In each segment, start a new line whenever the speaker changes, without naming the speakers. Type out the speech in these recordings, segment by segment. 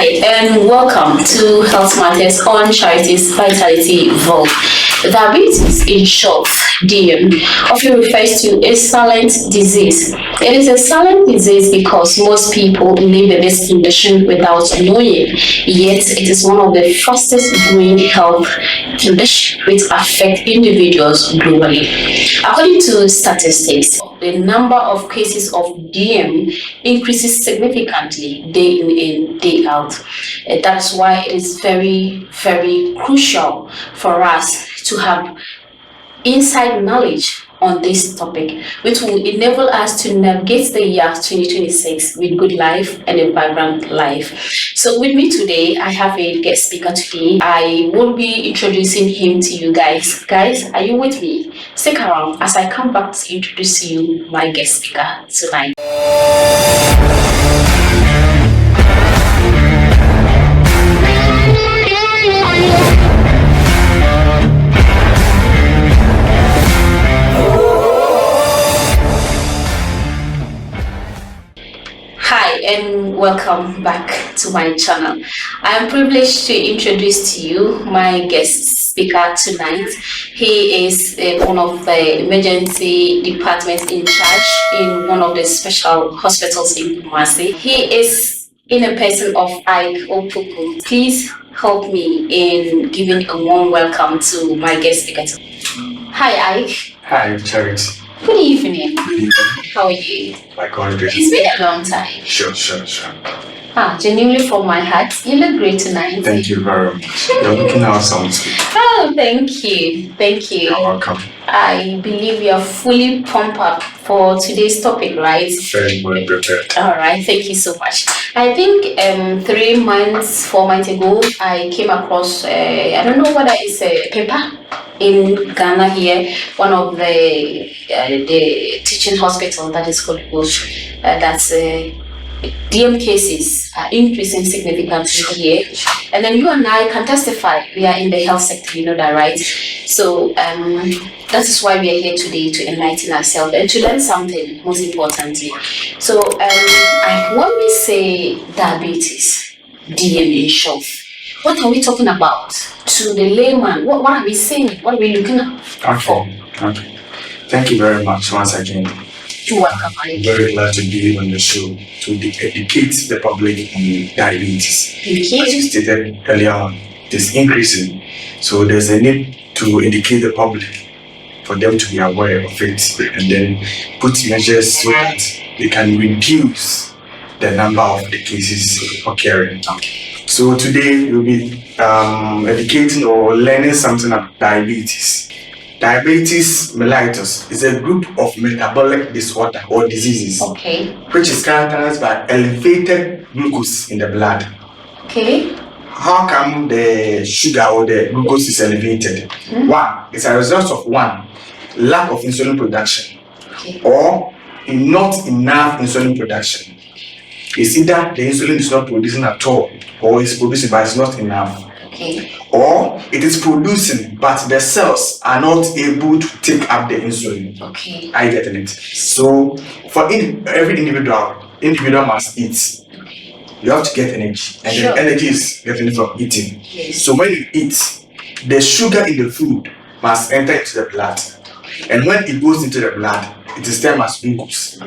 Hi, and welcome to Health Matters on Charities Vitality Vault. Diabetes, in short, DM, often refers to a silent disease. It is a silent disease because most people live with this condition without knowing, yet it is one of the fastest growing health conditions which affect individuals globally. According to statistics, the number of cases of DM increases significantly day in, day out. That's why it is very, very crucial for us to have inside knowledge on this topic, which will enable us to navigate the year 2026 with good life and a vibrant life. So with me today, I have a guest speaker today. I will be introducing him to you guys. Guys, are you with me? Stick around as I come back to introduce you my guest speaker tonight. Hi and welcome back to my channel. I am privileged to introduce to you my guest speaker tonight. He is one of the emergency departments in charge in one of the special hospitals in Kumasi. He is in a person of Ike Opoku. Please help me in giving a warm welcome to my guest speaker. Hi Ike.
Hi Charity.
Good evening. How are you?
My God,
It's been a long time.
Sure.
Genuinely from my heart, you look great tonight.
Thank you very much. You're looking awesome too.
Oh, thank you.
You're welcome.
I believe you are fully pumped up for today's topic, right?
Very well prepared.
All right, thank you so much. I think 4 months ago, I came across, I don't know whether it's a paper in Ghana here, one of the teaching hospital that is called that's DM cases are increasing significantly here. And then you and I can testify, we are in the health sector, you know that, right? So that is why we are here today, to enlighten ourselves and to learn something, most importantly. So when we say diabetes, DM in short, what are we talking about? To the layman, what are we saying? What are we looking at?
Okay. Thank you very much once again.
You're welcome.
I'm very glad to be on the show to educate the public on diabetes.
Thank you.
As you stated earlier on, it is increasing. So there's a need to educate the public for them to be aware of it and then put measures so that they can reduce the number of the cases occurring. So today we'll be educating or learning something about diabetes. Diabetes mellitus is a group of metabolic disorder or diseases, which is characterized by elevated glucose in the blood. How come the sugar or the glucose is elevated? One, it's a result of lack of insulin production, or not enough insulin production. It's either the insulin is not producing at all, or it's producing but it's not enough. Or it is producing but the cells are not able to take up the insulin. Are you getting it? So for every individual must eat. You have to get energy, and the energy is getting from eating. So when you eat, the sugar in the food must enter into the blood, and when it goes into the blood, it is termed as glucose.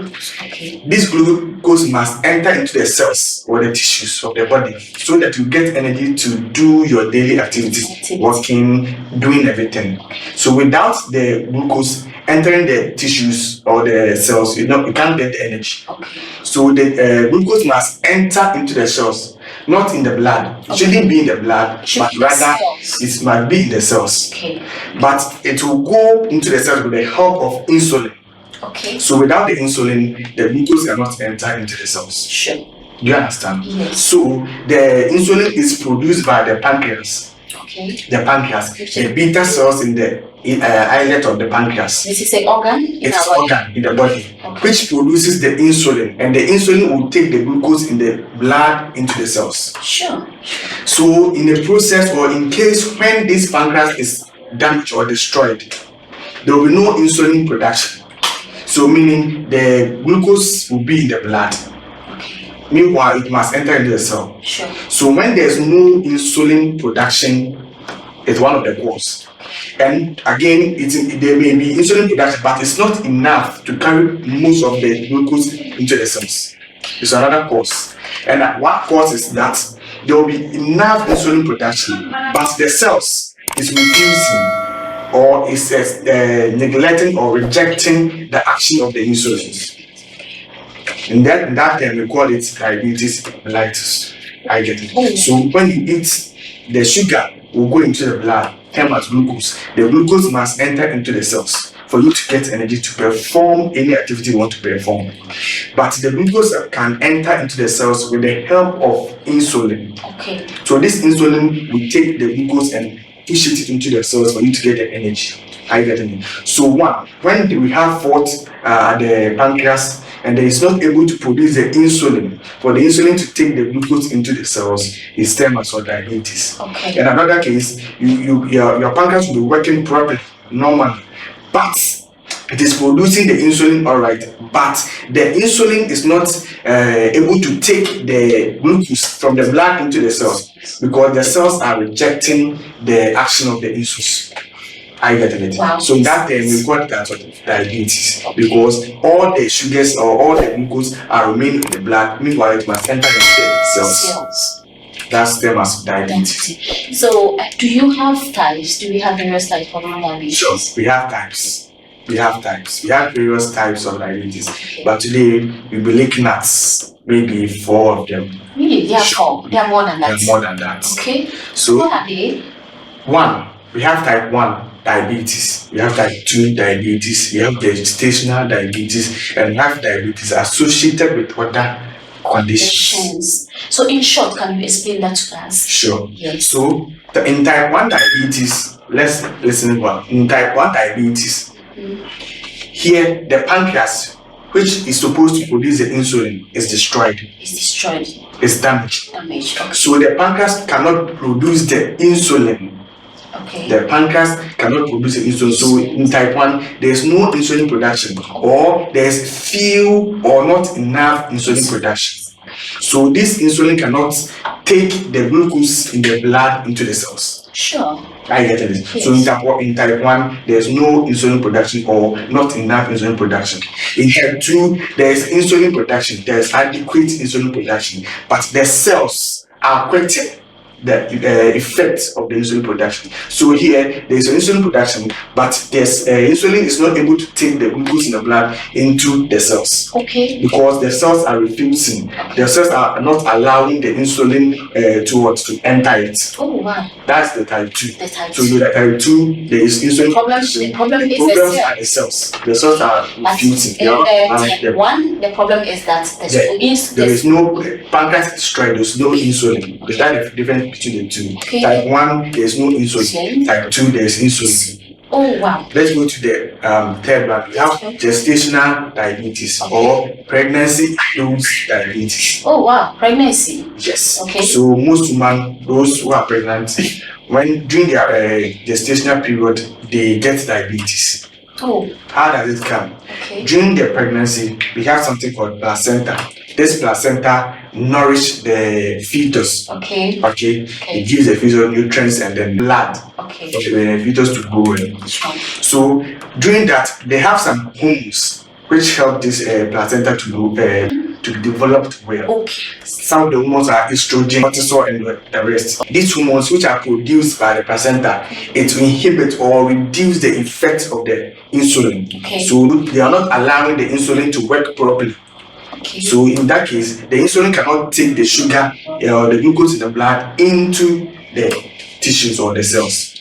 This glucose must enter into the cells or the tissues of the body so that you get energy to do your daily activities, walking, doing everything. So without the glucose entering the tissues or the cells, you can't get the energy. So the glucose must enter into the cells, not in the blood. It shouldn't be in the blood, but rather it must be in the cells. But it will go into the cells with the help of insulin. So without the insulin, the glucose cannot enter into the cells. Do you understand?
Yes.
So the insulin is produced by the pancreas. The pancreas, the beta cells in the islet of the pancreas.
This is an organ?
It's an organ in the body, which produces the insulin, and the insulin will take the glucose in the blood into the cells. So in the process, or in case when this pancreas is damaged or destroyed, there will be no insulin production. So meaning the glucose will be in the blood. Meanwhile, it must enter into the cell.
Sure.
So when there's no insulin production, it's one of the causes. And again, there may be insulin production, but it's not enough to carry most of the glucose into the cells. It's another cause. And one cause is that there will be enough insulin production, but the cells is refusing or is neglecting or rejecting the action of the insulin. In that term, we call it diabetes mellitus. I get it. So when you eat, the sugar will go into the blood, termed as glucose. The glucose must enter into the cells for you to get energy to perform any activity you want to perform. But the glucose can enter into the cells with the help of insulin.
Okay.
So this insulin will take the glucose and push it into the cells for you to get the energy. I get it. So when we have fault the pancreas and it is not able to produce the insulin, for the insulin to take the glucose into the cells, is termed as diabetes.
Okay.
In another case, your pancreas will be working properly, normally, but it is producing the insulin all right, but the insulin is not able to take the glucose from the blood into the cells because the cells are rejecting the action of the insulin. I get it.
Wow.
So in that term, we got that sort of diabetes because all the sugars or all the glucose are remaining in the blood. Meanwhile, it must enter into the cells. That's termed as diabetes.
So, do you have types? Do we have various types of diabetes?
Sure, we have types. We have various types of diabetes. Okay. But today, we'll be looking at maybe 4 of them.
Really? There are 4? There are more than that?
There are more than that.
Okay.
So,
what are they?
1, we have type 1. Diabetes, we have type 2 diabetes, we have gestational diabetes, and we have diabetes associated with other conditions.
So in short, can you explain that to us?
Sure.
Yes.
So in type 1 diabetes, let's listen well. In type 1 diabetes, here the pancreas, which is supposed to produce the insulin, is destroyed. It's damaged.
Okay.
So the pancreas cannot produce the insulin.
Okay.
The pancreas cannot produce insulin. So in type 1, there is no insulin production, or there is few or not enough insulin production. So this insulin cannot take the glucose in the blood into the cells.
Sure.
I get it. Yes. So in type 1, there is no insulin production or not enough insulin production. In type 2, there is insulin production. There is adequate insulin production, but the cells are quite the effect of the insulin production. So here there is insulin production, but there's insulin is not able to take the glucose in the blood into the cells.
Okay.
Because the cells are refusing. The cells are not allowing the insulin to enter it.
Oh wow.
That's the type 2.
The type 2.
So the type 2, there is insulin.
The problem is
the cells. The cells are refusing.
Type 1, the problem is that
there is no pancreas destroyed. There's no insulin. There's that difference between the 2.
Okay.
Type 1, there's no insulin. Type 2, there's insulin.
Oh wow.
Let's go to the third one. We have gestational diabetes or pregnancy-induced diabetes.
Oh wow, pregnancy.
Yes.
Okay.
So most women, those who are pregnant, when during their gestational period, they get diabetes.
Oh.
How does it come?
Okay.
During the pregnancy, we have something called placenta. This placenta nourishes the fetus.
Okay.
It gives the fetus nutrients and then blood for the fetus to grow well. So during that, they have some hormones which help this placenta to develop well.
Okay.
Some of the hormones are estrogen, cortisol, and the rest. These hormones, which are produced by the placenta, it will inhibit or reduce the effect of the insulin.
Okay.
So they are not allowing the insulin to work properly.
Okay.
So in that case, the insulin cannot take the sugar or the glucose in the blood into the tissues or the cells.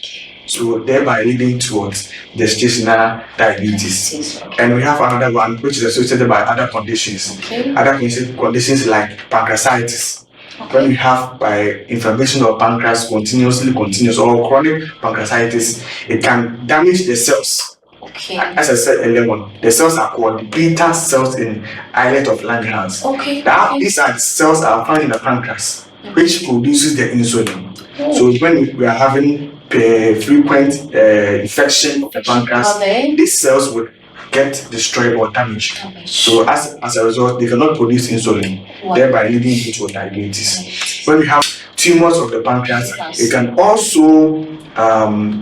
So thereby leading towards gestational diabetes. And we have another one which is associated by other conditions.
Okay.
Other conditions like pancreatitis. Okay. When we have inflammation of pancreas continuous or chronic pancreatitis, it can damage the cells.
Okay.
As I said earlier on, the cells are called beta cells in islet of Langerhans.
Okay.
These are the cells that are found in the pancreas, which produces the insulin. Oh. So when we are having frequent infection of the pancreas, these cells would get destroyed or damaged. So as a result, they cannot produce insulin, thereby leading into diabetes. When we have tumors of the pancreas, it can also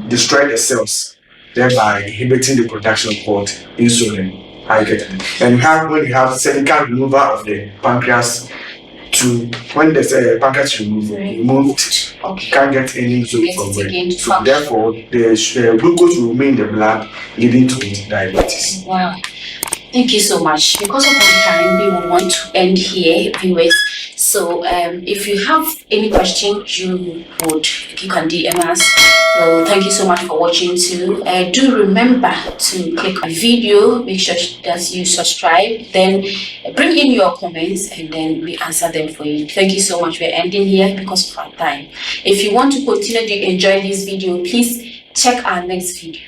destroy the cells, thereby inhibiting the production of insulin. And when you have cervical removal of the pancreas, when the pancreas removed, you can't get any insulin from it. So therefore, the glucose will remain in the blood, leading to diabetes.
Wow. Thank you so much. Because of our time, we would want to end here, viewers. So if you have any question, you can DM us. So thank you so much for watching too. Do remember to click on the video, make sure that you subscribe, then bring in your comments and then we answer them for you. Thank you so much. We're ending here because of our time. If you want to continue to enjoy this video, please check our next video.